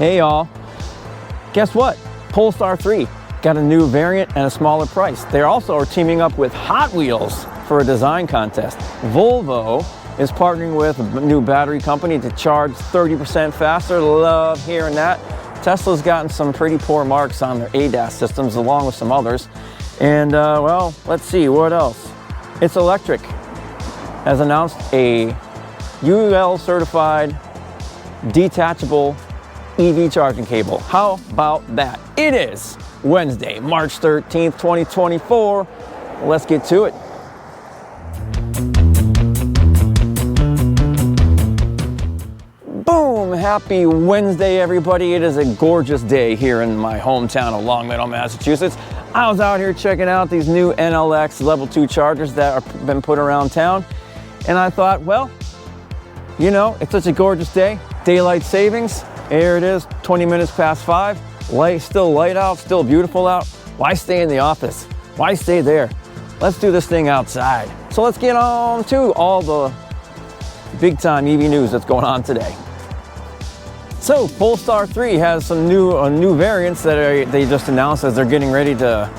Hey y'all, guess what? Polestar 3 got a new variant and a smaller price. They also are teaming up with Hot Wheels for a design contest. Volvo is partnering with a new battery company to charge 30% faster. Love hearing that. Tesla's gotten some pretty poor marks on their ADAS systems along with some others. And well, let's see, what else? It's Electric has announced a UL certified detachable EV charging cable. How about that? It is Wednesday, March 13th, 2024. Let's get to it. Boom! Happy Wednesday, everybody. It is a gorgeous day here in my hometown of Long Meadow, Massachusetts. I was out here checking out these new NLX Level 2 chargers that have been put around town. And I thought, well, you know, it's such a gorgeous day. Daylight savings. Here it is, 20 minutes past 5. Still light out, still beautiful out. Why stay in the office? Why stay there? Let's do this thing outside. So let's get on to all the big time EV news that's going on today. So Polestar 3 has some new variants that they just announced as they're getting ready to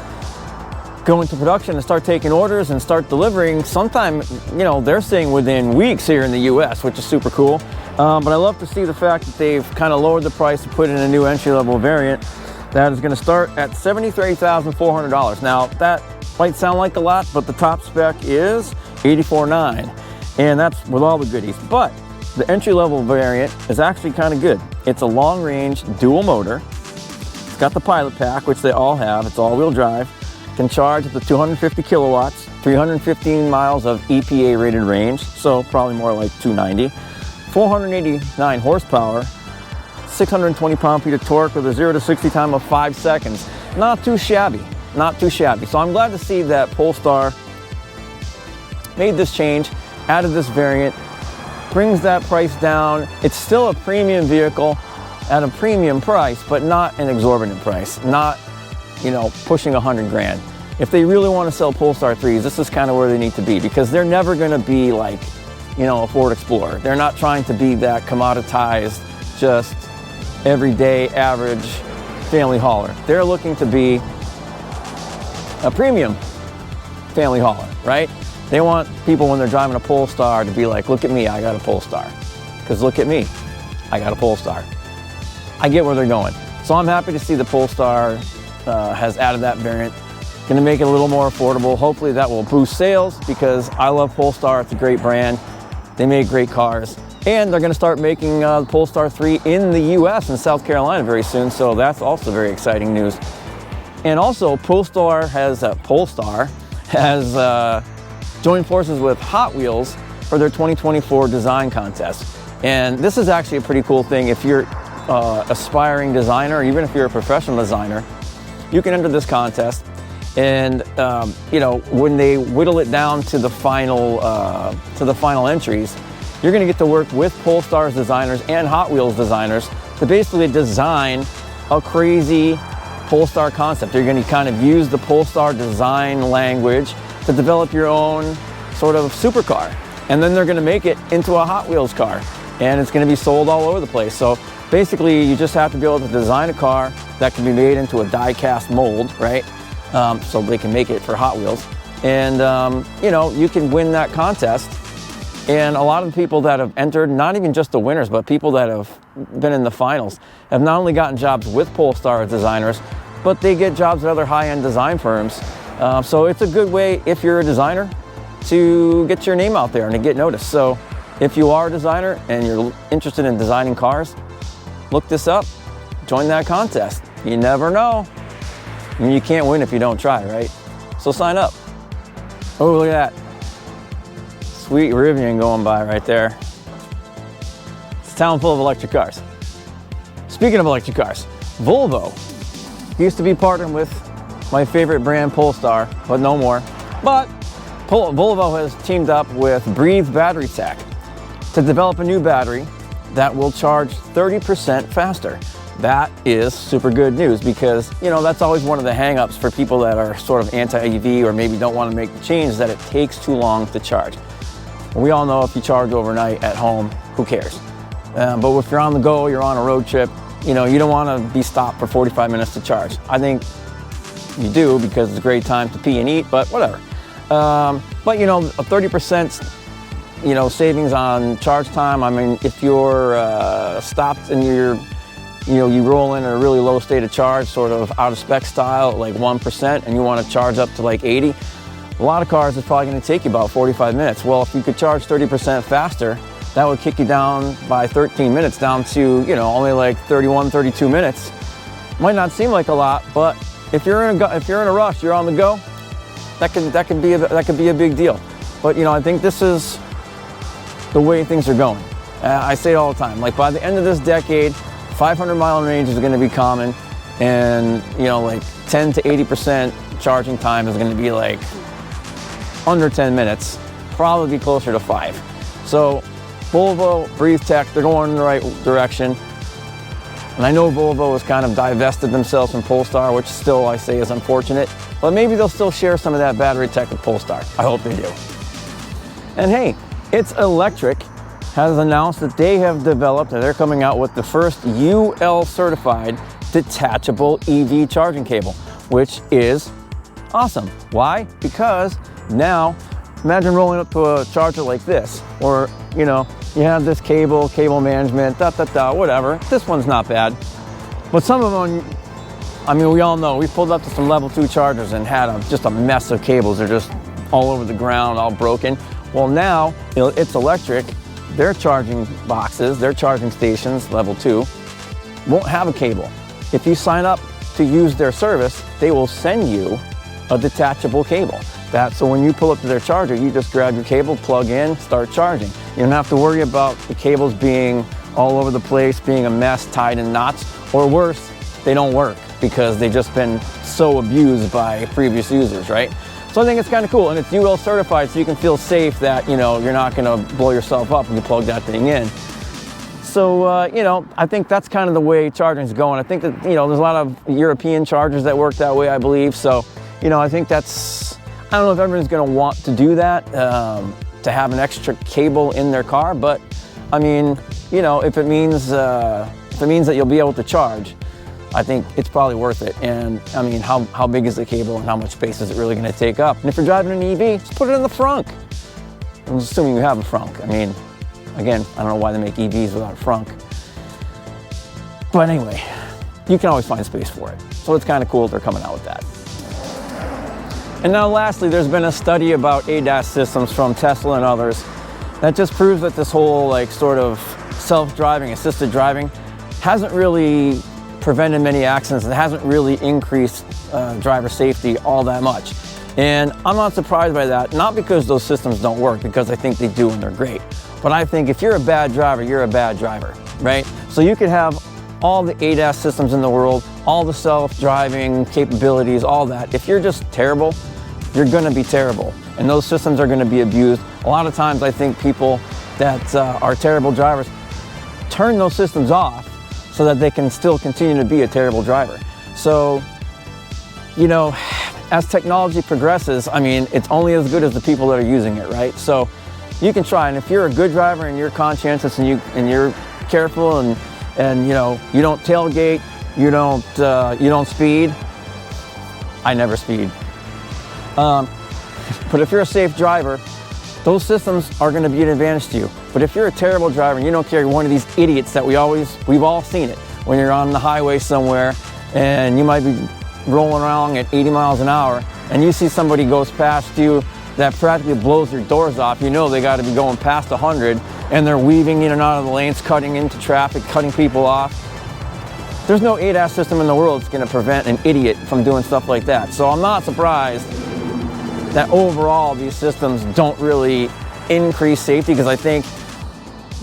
go into production and start taking orders and start delivering sometime, you know, they're saying within weeks here in the US, which is super cool. But I love to see the fact that they've kind of lowered the price to put in a new entry-level variant that is going to start at $73,400. Now, that might sound like a lot, but the top spec is $84,900, and that's with all the goodies. But the entry-level variant is actually kind of good. It's a long-range dual motor. It's got the pilot pack, which they all have. It's all-wheel drive. Can charge up to 250 kilowatts, 315 miles of EPA-rated range, so probably more like 290. 489 horsepower, 620 pound-feet of torque with a 0 to 60 time of 5 seconds. Not too shabby, not too shabby. So I'm glad to see that Polestar made this change, added this variant, brings that price down. It's still a premium vehicle at a premium price, but not an exorbitant price, not, you know, pushing 100 grand. If they really want to sell Polestar 3s, this is kind of where they need to be, because they're never going to be like, you know, a Ford Explorer. They're not trying to be that commoditized, just everyday average family hauler. They're looking to be a premium family hauler, right? They want people when they're driving a Polestar to be like, look at me, I got a Polestar. Because look at me, I got a Polestar. I get where they're going. So I'm happy to see the Polestar has added that variant. Going to make it a little more affordable. Hopefully that will boost sales, because I love Polestar. It's a great brand. They make great cars. And they're going to start making the Polestar 3 in the US and South Carolina very soon. So that's also very exciting news. And also Polestar has joined forces with Hot Wheels for their 2024 design contest. And this is actually a pretty cool thing. If you're aspiring designer, or even if you're a professional designer, you can enter this contest. And you know, when they whittle it down to the final entries, you're going to get to work with Polestar's designers and Hot Wheels designers to basically design a crazy Polestar concept. You're going to kind of use the Polestar design language to develop your own sort of supercar, and then they're going to make it into a Hot Wheels car, and it's going to be sold all over the place. So basically, you just have to be able to design a car that can be made into a die-cast mold, right? So they can make it for Hot Wheels. And, you know, you can win that contest. And a lot of the people that have entered, not even just the winners, but people that have been in the finals, have not only gotten jobs with Polestar designers, but they get jobs at other high-end design firms. So it's a good way, if you're a designer, to get your name out there and to get noticed. So if you are a designer and you're interested in designing cars, look this up, join that contest. You never know. I mean, you can't win if you don't try, right? So sign up. Oh, look at that. Sweet Rivian going by right there. It's a town full of electric cars. Speaking of electric cars, Volvo used to be partnering with my favorite brand, Polestar, but no more. But Volvo has teamed up with Breathe Battery Tech to develop a new battery that will charge 30% faster. That is super good news, because, you know, that's always one of the hang-ups for people that are sort of anti-EV or maybe don't want to make the change, is that it takes too long to charge. We all know if you charge overnight at home, who cares? But if you're on the go, you're on a road trip, you know, you don't want to be stopped for 45 minutes to charge. I think you do because it's a great time to pee and eat, but whatever. But you know, a 30% you know, savings on charge time. I mean, if you're stopped and you roll in a really low state of charge, sort of out of spec style, like 1%, and you want to charge up to like 80, a lot of cars is probably going to take you about 45 minutes. Well, if you could charge 30% faster, that would kick you down by 13 minutes down to, you know, only like 31, 32 minutes. Might not seem like a lot, but if you're in a rush, you're on the go, that could be a big deal. But you know, I think this is the way things are going. I say it all the time, like by the end of this decade, 500-mile range is going to be common, and you know, like 10 to 80% charging time is going to be like under 10 minutes, probably be closer to 5. So Volvo, Breathe Tech, they're going in the right direction. And I know Volvo has kind of divested themselves from Polestar, which still I say is unfortunate, but maybe they'll still share some of that battery tech with Polestar. I hope they do. And hey, It's Electric has announced that they have developed, and they're coming out with the first UL certified detachable EV charging cable, which is awesome. Why? Because now, imagine rolling up to a charger like this, or you know, you have this cable management, whatever. This one's not bad, but some of them, I mean, we all know, we pulled up to some level 2 chargers and had just a mess of cables. They're just all over the ground, all broken. Well, now It's Electric, their charging boxes, their charging stations, level 2, won't have a cable. If you sign up to use their service, they will send you a detachable cable. So when you pull up to their charger, you just grab your cable, plug in, start charging. You don't have to worry about the cables being all over the place, being a mess, tied in knots, or worse, they don't work because they've just been so abused by previous users, right? So I think it's kind of cool, and it's UL certified, so you can feel safe that, you know, you're not gonna blow yourself up when you plug that thing in. So, you know, I think that's kind of the way charging's going. I think that, you know, there's a lot of European chargers that work that way, I believe. So, you know, I think that's, I don't know if everyone's gonna want to do that, to have an extra cable in their car, but I mean, you know, if it means that you'll be able to charge, I think it's probably worth it. And I mean, how big is the cable and how much space is it really gonna take up? And if you're driving an EV, just put it in the frunk. I'm assuming you have a frunk. I mean, again, I don't know why they make EVs without a frunk. But anyway, you can always find space for it. So it's kind of cool they're coming out with that. And now lastly, there's been a study about ADAS systems from Tesla and others that just proves that this whole like sort of self-driving, assisted driving hasn't really prevented many accidents. It hasn't really increased driver safety all that much. And I'm not surprised by that, not because those systems don't work, because I think they do and they're great. But I think if you're a bad driver, you're a bad driver, right? So you could have all the ADAS systems in the world, all the self-driving capabilities, all that. If you're just terrible, you're gonna be terrible. And those systems are gonna be abused. A lot of times I think people that are terrible drivers turn those systems off so that they can still continue to be a terrible driver. So, you know, as technology progresses, I mean, it's only as good as the people that are using it, right? So you can try, and if you're a good driver and you're conscientious and you're careful and you know, you don't tailgate, you don't speed. I never speed. But if you're a safe driver, those systems are going to be an advantage to you. But if you're a terrible driver and you don't care, you're one of these idiots that we've all seen it, when you're on the highway somewhere and you might be rolling around at 80 miles an hour and you see somebody goes past you that practically blows your doors off, you know they got to be going past 100 and they're weaving in and out of the lanes, cutting into traffic, cutting people off. There's no ADAS system in the world that's going to prevent an idiot from doing stuff like that. So I'm not surprised that overall these systems don't really increase safety, because I think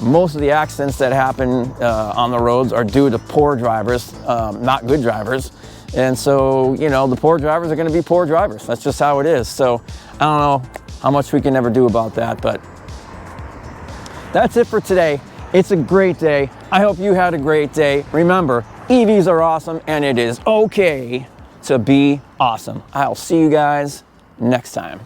most of the accidents that happen on the roads are due to poor drivers, not good drivers. And so, you know, the poor drivers are going to be poor drivers. That's just how it is. So I don't know how much we can ever do about that, but that's it for today. It's a great day. I hope you had a great day. Remember, EVs are awesome and it is okay to be awesome. I'll see you guys next time.